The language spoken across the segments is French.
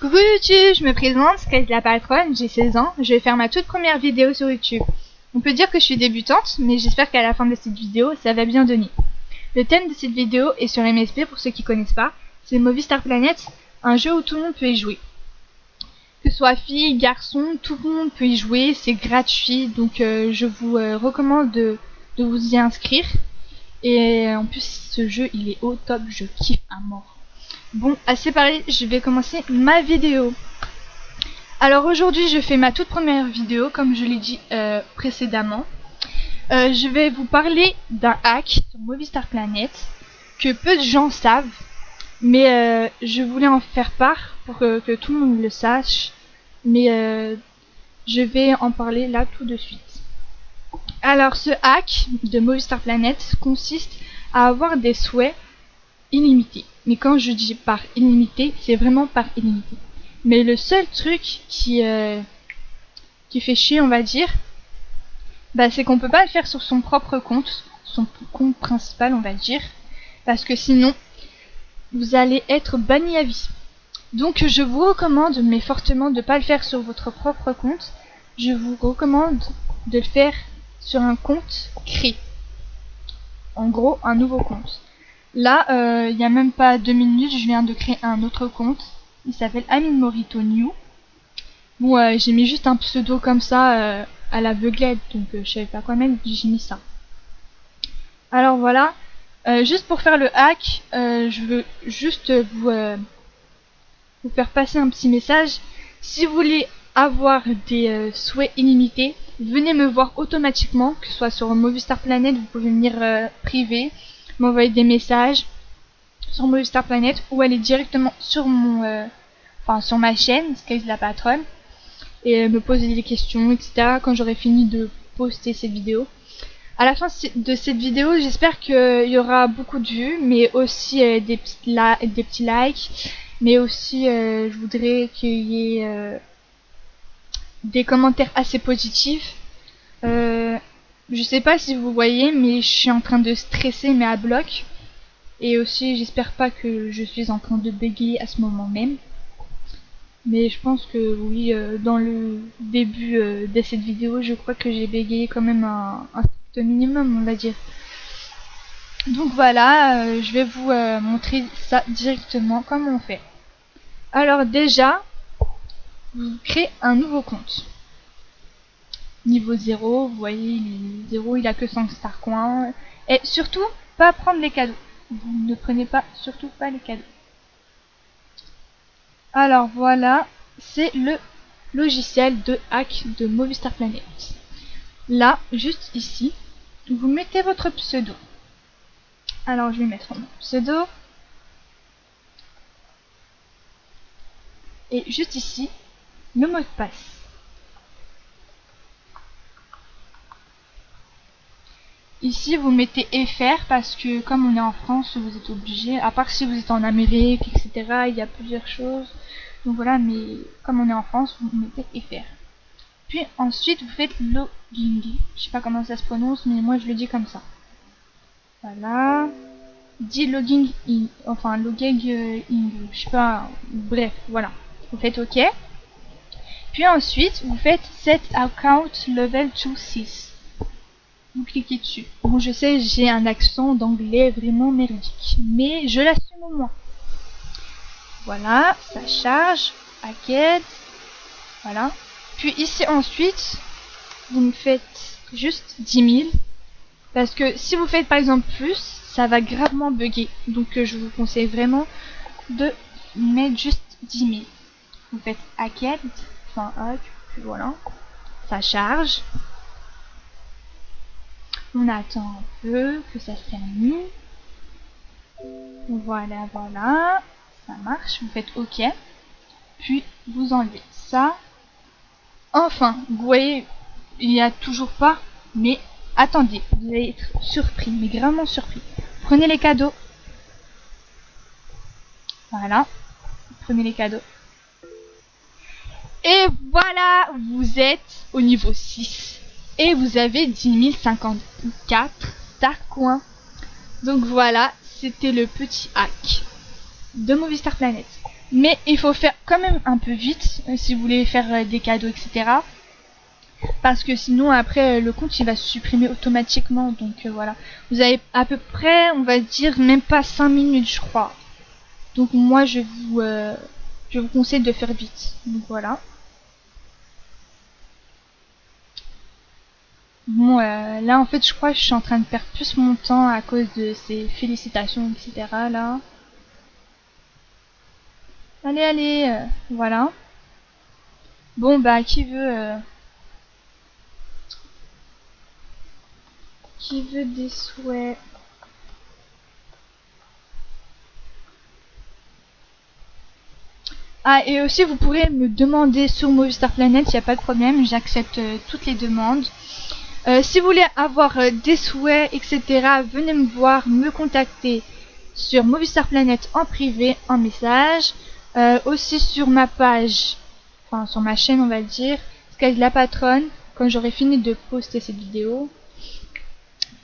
Coucou YouTube, je me présente, Sky la patronne, j'ai 16 ans, je vais faire ma toute première vidéo sur YouTube. On peut dire que je suis débutante, mais j'espère qu'à la fin de cette vidéo, ça va bien donner. Le thème de cette vidéo est sur MSP, pour ceux qui connaissent pas, c'est Movie Star Planet, un jeu où tout le monde peut y jouer. Que ce soit filles, garçons, tout le monde peut y jouer, c'est gratuit, donc je vous recommande de vous y inscrire. Et en plus, ce jeu, il est au top, je kiffe à mort. Bon, assez parlé, je vais commencer ma vidéo. Alors aujourd'hui, je fais ma toute première vidéo, comme je l'ai dit précédemment. Je vais vous parler d'un hack sur Movie Star Planet que peu de gens savent, mais je voulais en faire part pour que tout le monde le sache. Mais je vais en parler là tout de suite. Alors ce hack de Movie Star Planet consiste à avoir des souhaits illimité. Mais quand je dis par illimité, c'est vraiment par illimité. Mais le seul truc qui fait chier, on va dire, c'est qu'on peut pas le faire sur son propre compte, son compte principal, on va dire, parce que sinon, vous allez être banni à vie. Donc je vous recommande, mais fortement, de pas le faire sur votre propre compte. Je vous recommande de le faire sur un compte créé. En gros, un nouveau compte. Là, il n'y a même pas 2 minutes, je viens de créer un autre compte. Il s'appelle Amin Morito New. Bon, j'ai mis juste un pseudo comme ça à l'aveuglette, donc je savais pas quoi mettre, j'ai mis ça. Alors voilà, juste pour faire le hack, je veux juste vous faire passer un petit message. Si vous voulez avoir des souhaits illimités, venez me voir automatiquement, que ce soit sur Movie Star Planet, vous pouvez venir privé, m'envoyer des messages sur Movie Star Planet ou aller directement sur sur ma chaîne Sky la patronne et me poser des questions, etc. quand j'aurai fini de poster cette vidéo. À la fin de cette vidéo, j'espère qu'il y aura beaucoup de vues, mais aussi des petits likes, mais aussi je voudrais qu'il y ait des commentaires assez positifs. Je sais pas si vous voyez, mais je suis en train de stresser, mais à bloc. Et aussi, j'espère pas que je suis en train de bégayer à ce moment même. Mais je pense que oui, dans le début de cette vidéo, je crois que j'ai bégayé quand même un strict minimum, on va dire. Donc voilà, je vais vous montrer ça directement comment on fait. Alors déjà, vous créez un nouveau compte. Niveau 0, vous voyez, il est 0, il a que 5 star coins. Et surtout, pas prendre les cadeaux. Vous ne prenez pas, surtout pas les cadeaux. Alors voilà, c'est le logiciel de hack de Movie Star Planet. Là, juste ici, vous mettez votre pseudo. Alors je vais mettre mon pseudo. Et juste ici, le mot de passe. Ici, vous mettez FR parce que comme on est en France, vous êtes obligé, à part si vous êtes en Amérique, etc. Il y a plusieurs choses. Donc voilà, mais comme on est en France, vous mettez FR. Puis ensuite, vous faites logging. Je sais pas comment ça se prononce, mais moi je le dis comme ça. Voilà. Dit logging in, enfin logging in, je sais pas, bref, voilà. Vous faites OK. Puis ensuite, vous faites Set Account Level to 6. Vous cliquez dessus. Bon, je sais, j'ai un accent d'anglais vraiment merdique, mais je l'assume au moins. Voilà, ça charge, paquet, voilà. Puis ici ensuite, vous me faites juste 10 000, parce que si vous faites par exemple plus, ça va gravement bugger. Donc je vous conseille vraiment de mettre juste 10 000. Vous faites paquet, enfin hack, puis voilà, ça charge. On attend un peu que ça se termine. Voilà, voilà. Ça marche. Vous faites OK. Puis vous enlevez ça. Enfin, vous voyez, il n'y a toujours pas. Mais attendez, vous allez être surpris, mais gravement surpris. Prenez les cadeaux. Voilà. Prenez les cadeaux. Et voilà, vous êtes au niveau 6. Et vous avez 10 054 star coins. Donc voilà, c'était le petit hack de Movie Star Planet. Mais il faut faire quand même un peu vite si vous voulez faire des cadeaux, etc. Parce que sinon après le compte il va se supprimer automatiquement. Donc voilà. Vous avez à peu près, on va dire, même pas 5 minutes je crois. Donc moi je vous conseille de faire vite. Donc voilà. Bon, là en fait je crois que je suis en train de perdre plus mon temps à cause de ces félicitations, etc. là. Allez, allez, voilà. Bon bah qui veut des souhaits? Ah, et aussi vous pourrez me demander sur Movistar Planet, il n'y a pas de problème, j'accepte toutes les demandes. Si vous voulez avoir des souhaits, etc., venez me voir, me contacter sur Movistar Planet en privé, en message. Aussi sur ma page, enfin sur ma chaîne on va dire, Sky la patronne, quand j'aurai fini de poster cette vidéo.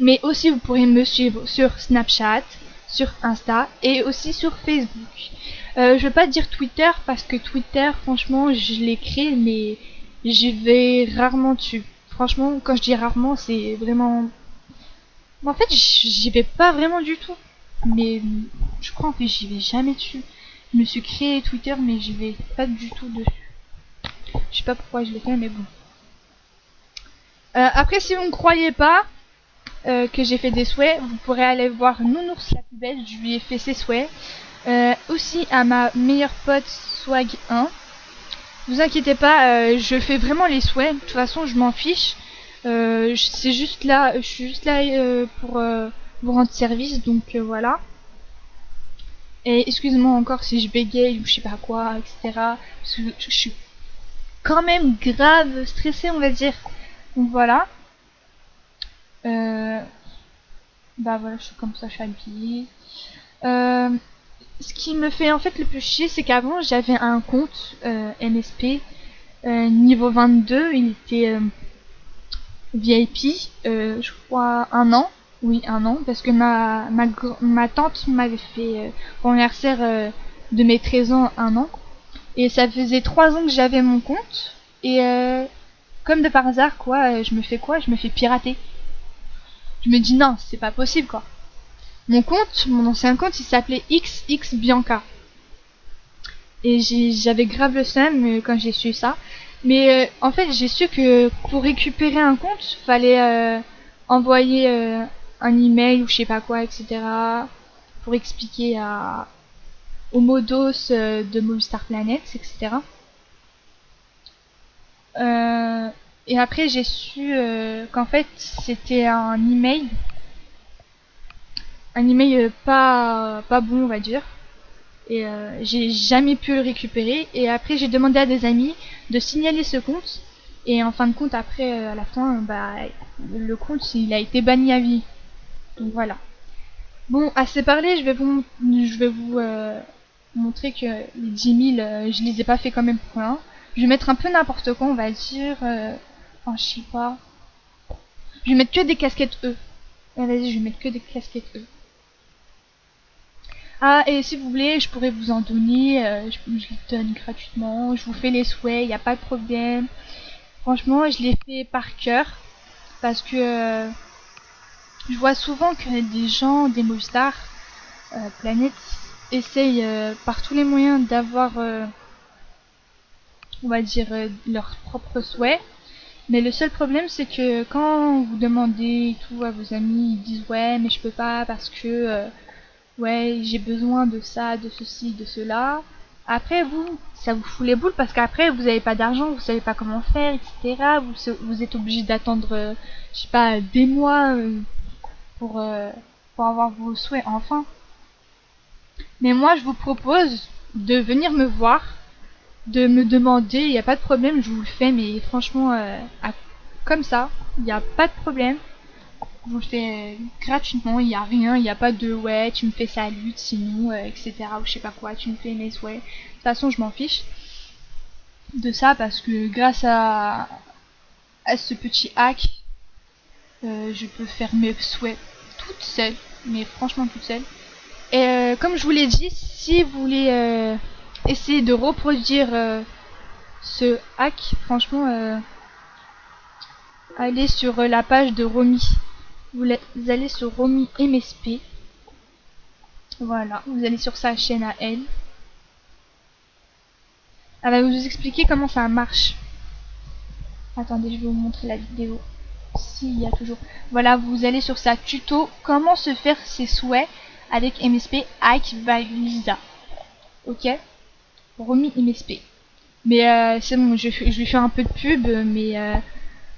Mais aussi vous pourrez me suivre sur Snapchat, sur Insta et aussi sur Facebook. Je vais pas dire Twitter parce que Twitter franchement je l'ai créé mais j'y vais rarement dessus. Franchement quand je dis rarement c'est vraiment... En fait j'y vais pas vraiment du tout. Mais je crois que j'y vais jamais dessus. Je me suis créé Twitter mais j'y vais pas du tout dessus. Je sais pas pourquoi je l'ai fait mais bon. Après si vous ne croyez pas que j'ai fait des souhaits, vous pourrez aller voir Nounours la plus belle, je lui ai fait ses souhaits. Aussi à ma meilleure pote Swag 1. Vous inquiétez pas, je fais vraiment les souhaits, de toute façon je m'en fiche. C'est juste là, je suis juste là pour vous rendre service, donc voilà. Et excusez-moi encore si je bégaye ou je sais pas quoi, etc. Parce que je suis quand même grave stressée, on va dire. Donc voilà. Bah voilà, je suis comme ça, je suis habillée. Ce qui me fait en fait le plus chier, c'est qu'avant j'avais un compte MSP niveau 22, il était VIP, je crois un an. Oui, un an, parce que ma tante m'avait fait pour l'anniversaire de mes 13 ans un an. Et ça faisait 3 ans que j'avais mon compte. Et comme de par hasard, quoi, je me fais pirater. Je me dis non, c'est pas possible, quoi. Mon ancien compte, il s'appelait XX Bianca. Et j'avais grave le seum quand j'ai su ça. Mais en fait, j'ai su que pour récupérer un compte, fallait envoyer un email ou je sais pas quoi, etc. Pour expliquer au modos de Movistar Planet, etc. Et après, j'ai su qu'en fait, c'était un email pas bon, on va dire. Et j'ai jamais pu le récupérer. Et après, j'ai demandé à des amis de signaler ce compte. Et en fin de compte, après, à la fin, bah, le compte, il a été banni à vie. Donc voilà. Bon, assez parlé, je vais vous montrer que les 10 000, je les ai pas fait quand même pour rien. Je vais mettre un peu n'importe quoi, on va dire. Enfin, je sais pas. Je vais mettre que des casquettes E. Vas-y, je vais mettre que des casquettes E. Ah, et si vous voulez, je pourrais vous en donner, je les donne gratuitement, je vous fais les souhaits, il n'y a pas de problème. Franchement, je les fais par cœur, parce que je vois souvent que des gens, des Movistar Planet, essayent par tous les moyens d'avoir, on va dire, leurs propres souhaits. Mais le seul problème, c'est que quand vous demandez tout à vos amis, ils disent ouais, mais je peux pas parce que... ouais, j'ai besoin de ça, de ceci, de cela. Après, ça vous fout les boules parce qu'après, vous n'avez pas d'argent, vous savez pas comment faire, etc. Vous êtes obligé d'attendre, je sais pas, des mois pour avoir vos souhaits enfin. Mais moi, je vous propose de venir me voir, de me demander, il n'y a pas de problème, je vous le fais, mais franchement, comme ça, il n'y a pas de problème. Je vous le fais gratuitement, il n'y a rien, il n'y a pas de ouais, tu me fais salut, sinon, etc. ou je sais pas quoi, tu me fais mes souhaits. De toute façon, je m'en fiche de ça parce que grâce à ce petit hack, je peux faire mes souhaits toute seule, mais franchement toute seule. Et comme je vous l'ai dit, si vous voulez essayer de reproduire ce hack, franchement, allez sur la page de Romy. Vous allez sur Romy MSP. Voilà, vous allez sur sa chaîne à elle. Elle va vous expliquer comment ça marche. Attendez, je vais vous montrer la vidéo. S'il y a toujours. Voilà, vous allez sur sa tuto comment se faire ses souhaits avec MSP Hack by Lisa. Ok, Romy MSP. Mais c'est bon, je vais faire un peu de pub, mais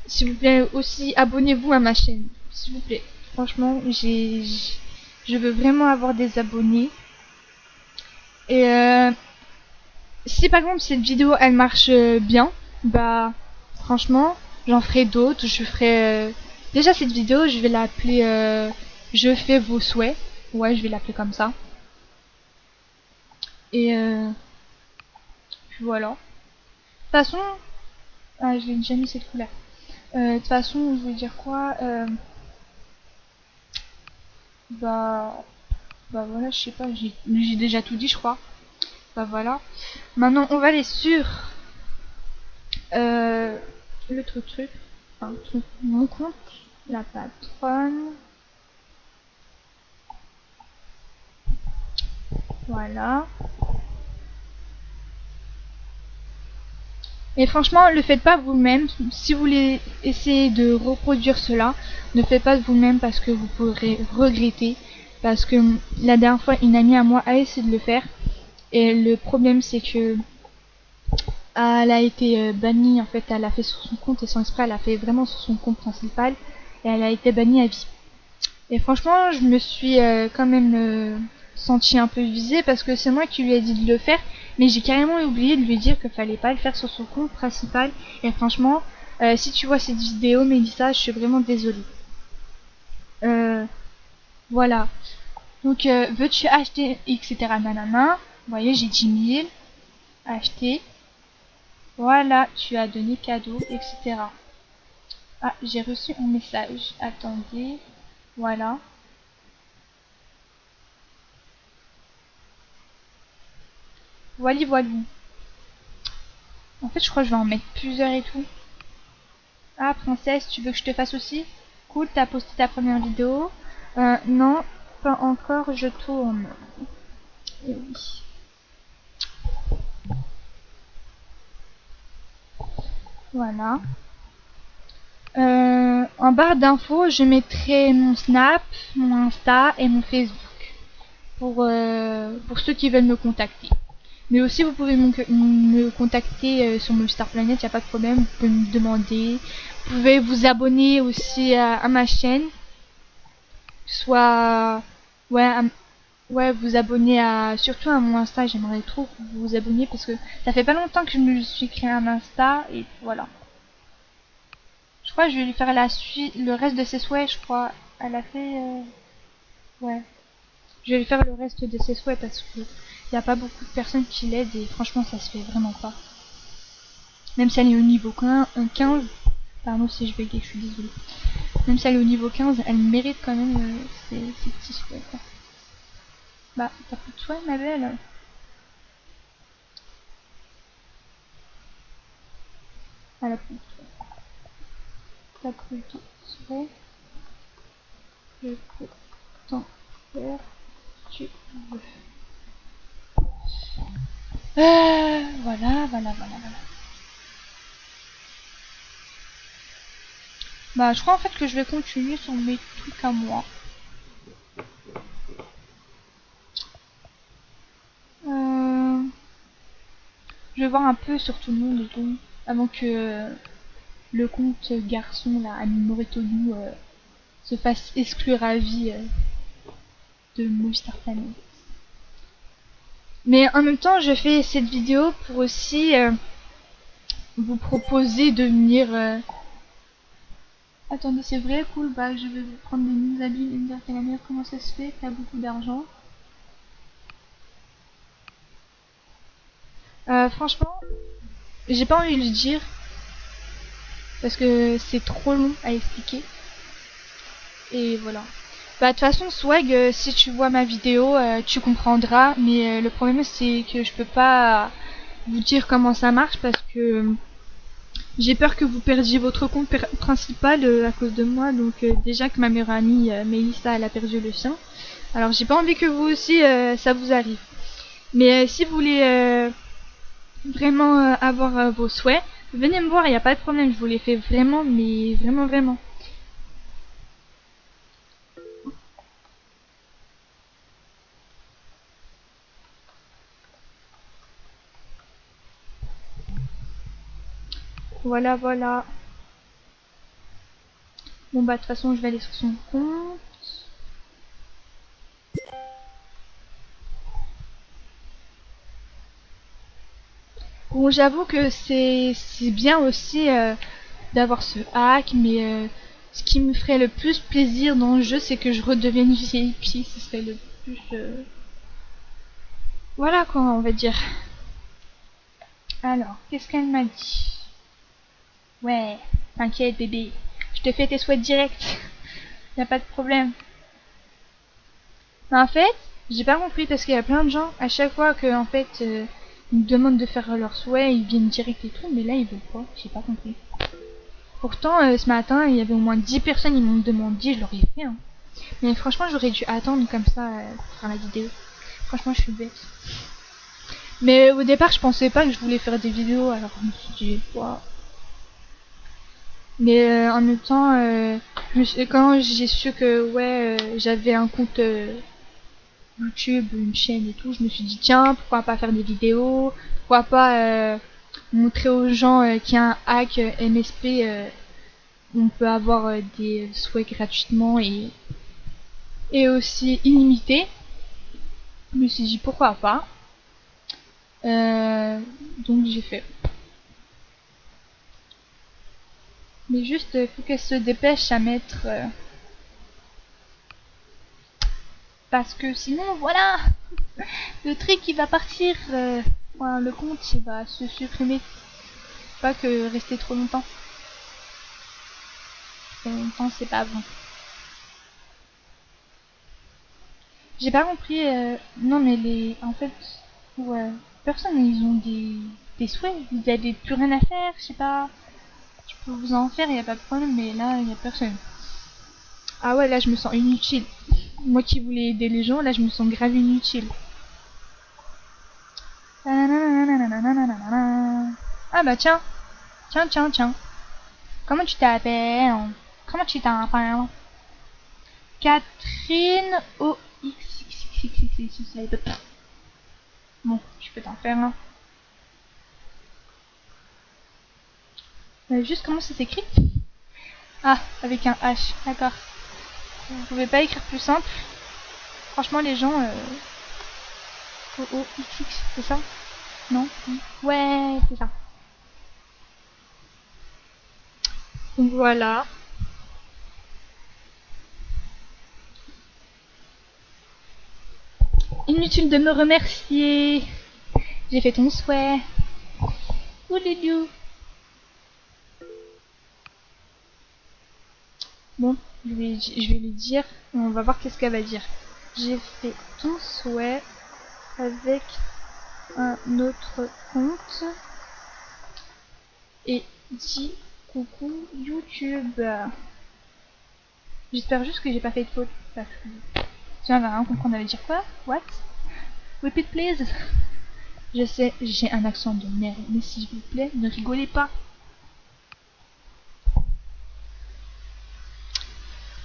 s'il vous plaît aussi abonnez-vous à ma chaîne, s'il vous plaît. Franchement, je veux vraiment avoir des abonnés. Et si par exemple cette vidéo elle marche bien, bah franchement j'en ferai d'autres. Je ferai déjà cette vidéo, je vais l'appeler je fais vos souhaits. Ouais, je vais l'appeler comme ça. Et puis voilà. De toute façon, ah, je l'ai déjà mis cette couleur. De toute façon, je vais dire quoi bah voilà, je sais pas, j'ai déjà tout dit, je crois. Bah voilà. Maintenant, on va aller sur le truc, enfin, mon compte, la patronne. Voilà. Et franchement, le faites pas vous-même. Si vous voulez essayer de reproduire cela, ne faites pas vous-même parce que vous pourrez regretter. Parce que la dernière fois, une amie à moi a essayé de le faire. Et le problème, c'est que elle a été bannie. En fait, elle a fait sur son compte et sans exprès, elle a fait vraiment sur son compte principal. Et elle a été bannie à vie. Et franchement, je me suis quand même senti un peu visée parce que c'est moi qui lui ai dit de le faire. Mais j'ai carrément oublié de lui dire qu'il fallait pas le faire sur son compte principal. Et franchement, si tu vois cette vidéo, Mélissa, je suis vraiment désolée. Voilà. Donc, veux-tu acheter, etc. Nanana. Vous voyez, j'ai 10 000. Acheter. Voilà, tu as donné cadeau, etc. Ah, j'ai reçu un message. Attendez. Voilà. Voili voilou. En fait, je crois que je vais en mettre plusieurs et tout. Ah, princesse, tu veux que je te fasse aussi? Cool, t'as posté ta première vidéo. Non, pas encore, je tourne. Et oui. Voilà. En barre d'infos, je mettrai mon Snap, mon Insta et mon Facebook. Pour ceux qui veulent me contacter. Mais aussi, vous pouvez me contacter sur Movistar Planet, il n'y a pas de problème. Vous pouvez me demander. Vous pouvez vous abonner aussi à ma chaîne. Soit, ouais, vous abonner surtout à mon Insta. J'aimerais trop que vous vous abonniez parce que ça fait pas longtemps que je me suis créé un Insta. Et voilà. Je crois que je vais lui faire la suite, le reste de ses souhaits, je crois. Elle a fait, ouais. Je vais lui faire le reste de ses souhaits parce que il n'y a pas beaucoup de personnes qui l'aident et franchement ça se fait vraiment pas. Même si elle est au niveau 15, pardon si je bégaye, je suis désolée. Même si elle est au niveau 15, elle mérite quand même ses petits souhaits. Quoi. Bah, t'as plus de souhaits ma belle? Elle a plus de souhaits. T'as plus de souhaits. Je peux t'en faire tu veux. Voilà. Bah, je crois en fait que je vais continuer sur mes trucs à moi. Je vais voir un peu sur tout le monde et tout, avant que le compte garçon, là, Amimoritonou, se fasse exclure à vie de Movistar Planet. Mais en même temps, je fais cette vidéo pour aussi vous proposer de venir... Attendez, c'est vrai, cool, bah je vais vous prendre des nouveaux habits et me dire qu'elle a meilleure, comment ça se fait, t'as beaucoup d'argent. Franchement, j'ai pas envie de le dire, parce que c'est trop long à expliquer. Et voilà. Bah de toute façon Swag, si tu vois ma vidéo, tu comprendras. Mais le problème c'est que je peux pas vous dire comment ça marche parce que j'ai peur que vous perdiez votre compte principal à cause de moi. Donc déjà que ma meilleure amie Mélissa elle a perdu le sien. Alors j'ai pas envie que vous aussi ça vous arrive. Mais si vous voulez vraiment avoir vos souhaits, venez me voir, il n'y a pas de problème, je vous les fais vraiment, mais vraiment vraiment. Voilà, voilà. Bon bah de toute façon je vais aller sur son compte. Bon j'avoue que c'est bien aussi d'avoir ce hack, mais ce qui me ferait le plus plaisir dans le jeu c'est que je redevienne VIP, ce serait le plus... Voilà quoi on va dire. Alors, qu'est-ce qu'elle m'a dit? Ouais, t'inquiète bébé, je te fais tes souhaits direct, y a pas de problème. Mais en fait, j'ai pas compris parce qu'il y a plein de gens, à chaque fois que en fait ils me demandent de faire leurs souhaits, ils viennent direct et tout, mais là ils veulent pas, j'ai pas compris. Pourtant ce matin il y avait au moins 10 personnes, ils m'ont demandé, je leur ai fait hein. Mais franchement j'aurais dû attendre comme ça pour faire la vidéo. Franchement je suis bête. Mais au départ je pensais pas que je voulais faire des vidéos, alors je me suis dit wow. Mais en même temps, quand j'ai su que ouais, j'avais un compte YouTube, une chaîne et tout, je me suis dit tiens, pourquoi pas faire des vidéos, pourquoi pas montrer aux gens qu'il y a un hack MSP, on peut avoir des souhaits gratuitement et aussi illimité. Je me suis dit pourquoi pas. Donc j'ai fait. Mais juste, faut qu'elle se dépêche à mettre... parce que sinon, voilà, le truc il va partir, enfin, le compte il va se supprimer. Pas que rester trop longtemps. Trop longtemps c'est pas bon. J'ai pas compris, non mais les... En fait, ouais, personne, ils ont des souhaits, vous avez plus rien à faire, je sais pas. Je peux vous en faire, y a pas de problème, mais là, y a personne. Ah ouais, là je me sens inutile. Moi qui voulais aider les gens, là je me sens grave inutile. Ah bah tiens, tiens. Comment tu t'appelles? Comment tu t'appelles? Catherine OXXXXX. Bon, je peux t'en faire un. Juste comment ça s'écrit? Ah, avec un H, d'accord. Vous pouvez pas écrire plus simple? Franchement, les gens... OOXX, c'est ça? Non? Ouais, c'est ça. Donc voilà. Inutile de me remercier. J'ai fait ton souhait. Ouloulou. Bon, je vais lui dire. On va voir qu'est-ce qu'elle va dire. J'ai fait ton souhait avec un autre compte. Et dis coucou YouTube. J'espère juste que j'ai pas fait de faute. Parce que... Tiens, on va rien comprendre. Elle va dire quoi? What? Repeat please. Je sais, j'ai un accent de merde, mais s'il vous plaît, ne rigolez pas.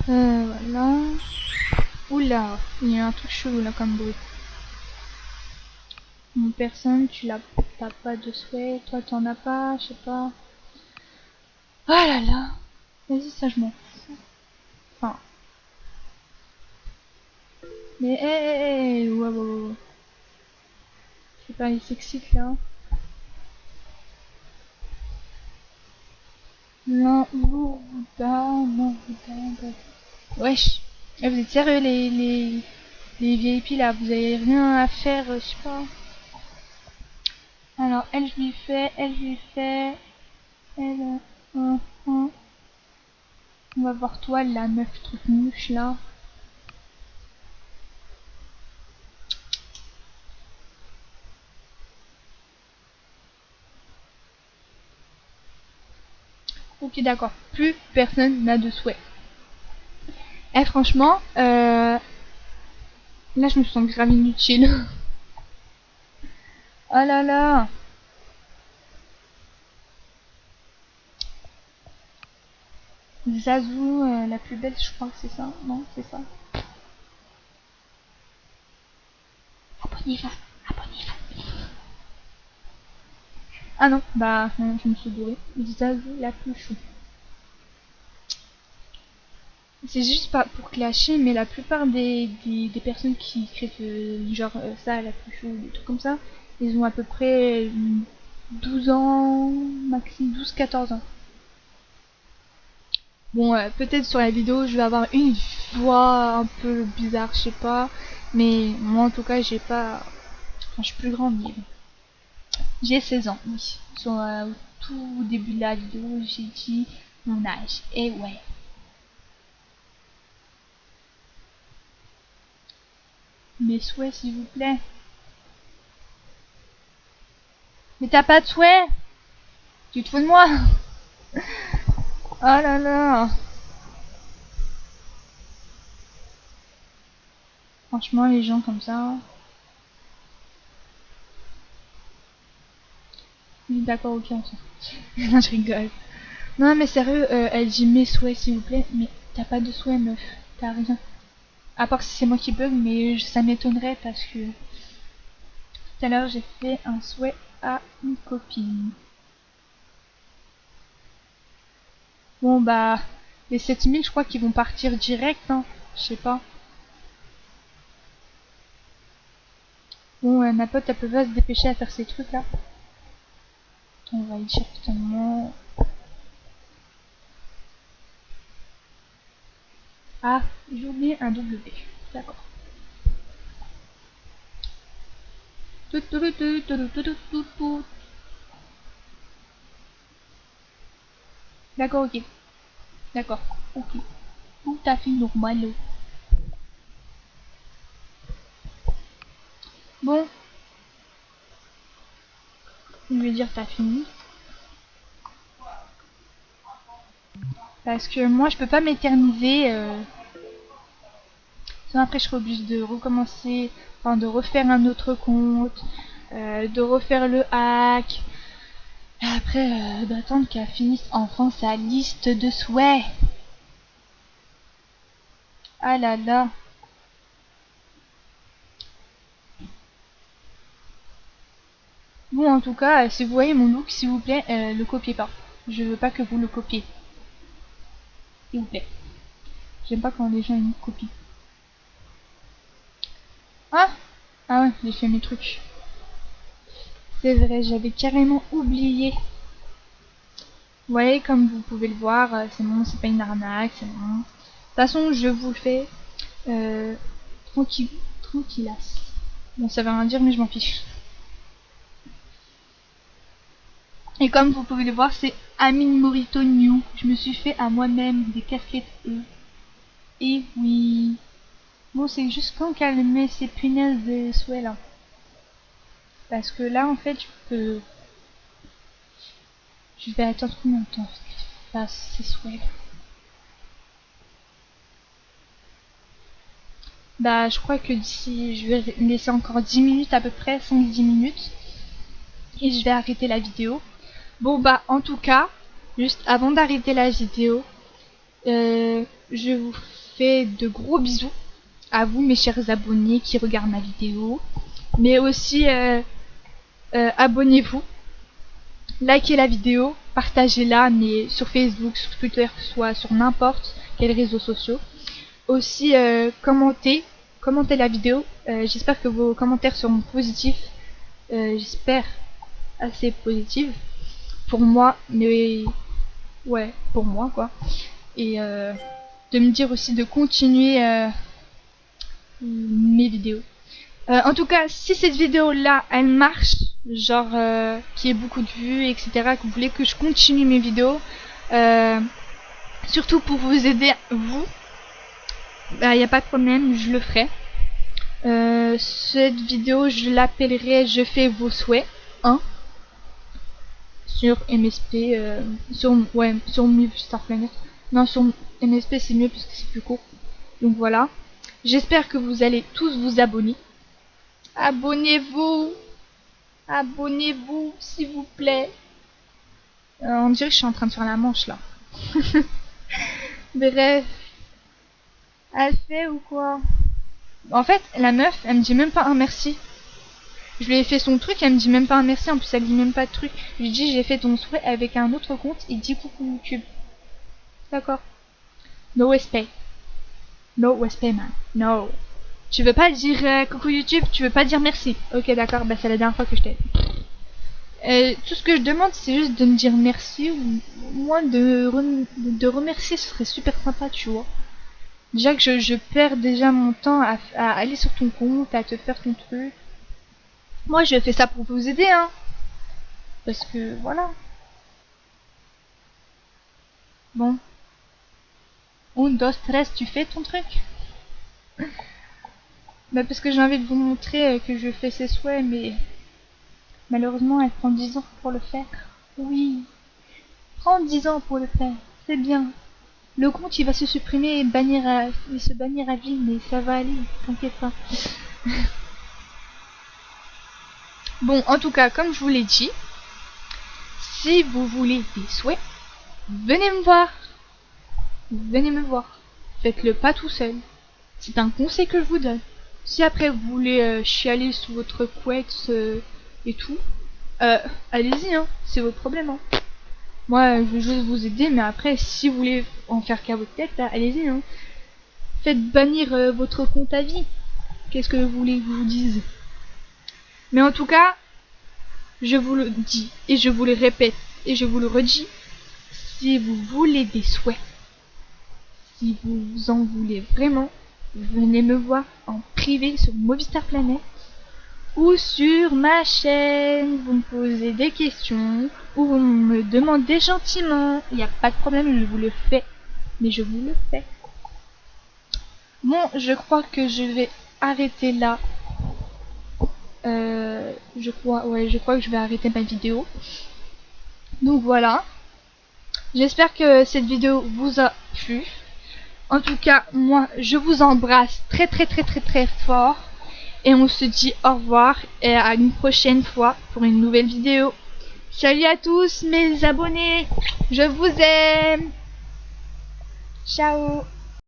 Voilà. Oula, il y a un truc chelou là comme bruit. Une personne, t'as pas de souhait, toi t'en as pas, je sais pas. Oh là là. Vas-y, ça je m'en fous. Enfin. Mais hé, wow. Je sais pas, il s'excite là. Non, wesh. Eh, vous êtes sérieux les VIP là, vous avez rien à faire, je sais pas. Alors, elle je lui fais, elle... On va voir toi la meuf truc mouche là. Ok, d'accord. Plus personne n'a de souhait. Eh, franchement, là, je me sens grave inutile. Oh là là. Zazu, la plus belle, je crois que c'est ça. Non, c'est ça. Abonnez-vous. Abonnez-vous. Ah non, bah, non, je me suis bourrée. Zazu, la plus chou. C'est juste pas pour clasher, mais la plupart des personnes qui créent genre ça, la plus chou, des trucs comme ça, ils ont à peu près 12 ans, maxi 12-14 ans. Bon, peut-être sur la vidéo, je vais avoir une voix un peu bizarre, je sais pas. Mais moi, en tout cas, j'ai pas... Enfin, je suis plus grande. J'ai 16 ans, oui. Sur, au tout début de la vidéo, j'ai dit mon âge. Et ouais. Mes souhaits, s'il vous plaît. Mais t'as pas de souhaits? Tu te fous de moi? Oh là là. Franchement, les gens comme ça... Oui, d'accord, ok, on s'en fout. Non, je rigole. Non, mais sérieux, elle dit mes souhaits, s'il vous plaît. Mais t'as pas de souhaits, meuf. T'as rien. À part si c'est moi qui bug, mais ça m'étonnerait parce que... Tout à l'heure, j'ai fait un souhait à une copine. Bon, bah... Les 7000, je crois qu'ils vont partir direct, hein. Je sais pas. Bon, ma pote, elle peut pas se dépêcher à faire ces trucs-là. On va y directement... Ah, j'ai oublié un W. D'accord. D'accord, ok. D'accord, ok. Tout à fait normal. Bon. Je vais dire t'as fini. Parce que moi, je peux pas m'éterniser. Sinon après, je serai obligée de recommencer. Enfin, de refaire un autre compte. De refaire le hack. Et après, d'attendre qu'elle finisse enfin sa liste de souhaits. Ah là là. Bon, en tout cas, si vous voyez mon look, s'il vous plaît, le copiez pas. Je veux pas que vous le copiez. S'il vous plaît. J'aime pas quand les gens ils me copient. Ah Ah ouais, j'ai fait mes trucs. C'est vrai, j'avais carrément oublié. Vous voyez, comme vous pouvez le voir, c'est bon, c'est pas une arnaque, c'est bon. De toute façon, je vous le fais tranquille, tranquillasse. Bon, ça veut rien dire, mais je m'en fiche. Et comme vous pouvez le voir, c'est Amine Morito New. Je me suis fait à moi-même des casquettes E. Et oui. Bon, c'est juste quand qu'elle met ses punaises de souhait là. Parce que là, en fait, je vais attendre combien de temps qu'il fasse ses souhaits là. Bah, je crois que d'ici, je vais laisser encore 10 minutes à peu près, 5-10 minutes. Et je vais arrêter la vidéo. Bon, bah, en tout cas, juste avant d'arrêter la vidéo, je vous fais de gros bisous à vous, mes chers abonnés qui regardent ma vidéo. Mais aussi, abonnez-vous, likez la vidéo, partagez-la, mais sur Facebook, sur Twitter, soit sur n'importe quels réseaux sociaux. Aussi, commentez la vidéo. J'espère que vos commentaires seront positifs. J'espère assez positifs pour moi, mais ouais, pour moi quoi. Et de me dire aussi de continuer mes vidéos. En tout cas, si cette vidéo là elle marche, genre qu'il y ait beaucoup de vues, etc., que vous voulez que je continue mes vidéos, surtout pour vous aider vous, bah y a pas de problème, je le ferai. Cette vidéo, je l'appellerai Je fais vos souhaits 1. sur MSP, sur Movistar Planet. Non, sur MSP c'est mieux parce que c'est plus court. Donc voilà. J'espère que vous allez tous vous abonner. Abonnez-vous. Abonnez-vous, s'il vous plaît. On dirait que je suis en train de faire la manche là. Bref. Elle fait ou quoi? En fait, la meuf, elle me dit même pas un merci. Je lui ai fait son truc, elle me dit même pas un merci. En plus, elle dit même pas de truc. Je lui dis, j'ai fait ton souhait avec un autre compte. Il dit coucou YouTube. D'accord. No respect. No respect, man. No. Tu veux pas dire coucou YouTube, tu veux pas dire merci. Ok, d'accord, bah c'est la dernière fois que je t'aide. Tout ce que je demande, c'est juste de me dire merci ou moins de remercier, ce serait super sympa, tu vois. Déjà que je perds déjà mon temps à aller sur ton compte, à te faire ton truc. Moi, je fais ça pour vous aider, hein. Parce que, voilà. Bon. Un, dos, tres, tu fais ton truc? Bah parce que j'ai envie de vous montrer que je fais ses souhaits, mais malheureusement elle prend 10 ans pour le faire. Oui, prend 10 ans pour le faire, c'est bien. Le compte il va se supprimer et se bannir à vie, mais ça va aller, t'inquiète pas. Bon, en tout cas, comme je vous l'ai dit, si vous voulez des souhaits, venez me voir. Venez me voir. Faites-le pas tout seul. C'est un conseil que je vous donne. Si après vous voulez chialer sous votre couette et tout, allez-y, hein, c'est votre problème. Hein. Moi, je veux juste vous aider, mais après, si vous voulez en faire qu'à votre tête, allez-y. Hein. Faites bannir votre compte à vie. Qu'est-ce que vous voulez que je vous dise? Mais en tout cas, je vous le dis, et je vous le répète, et je vous le redis, si vous voulez des souhaits, si vous en voulez vraiment, venez me voir en privé sur Movistar Planet ou sur ma chaîne. Vous me posez des questions ou vous me demandez gentiment. Il n'y a pas de problème, je vous le fais. Mais je vous le fais. Bon, je crois que je vais arrêter là. Je crois que je vais arrêter ma vidéo. Donc voilà. J'espère que cette vidéo vous a plu. En tout cas, moi, je vous embrasse très fort. Et on se dit au revoir et à une prochaine fois pour une nouvelle vidéo. Salut à tous mes abonnés. Je vous aime. Ciao.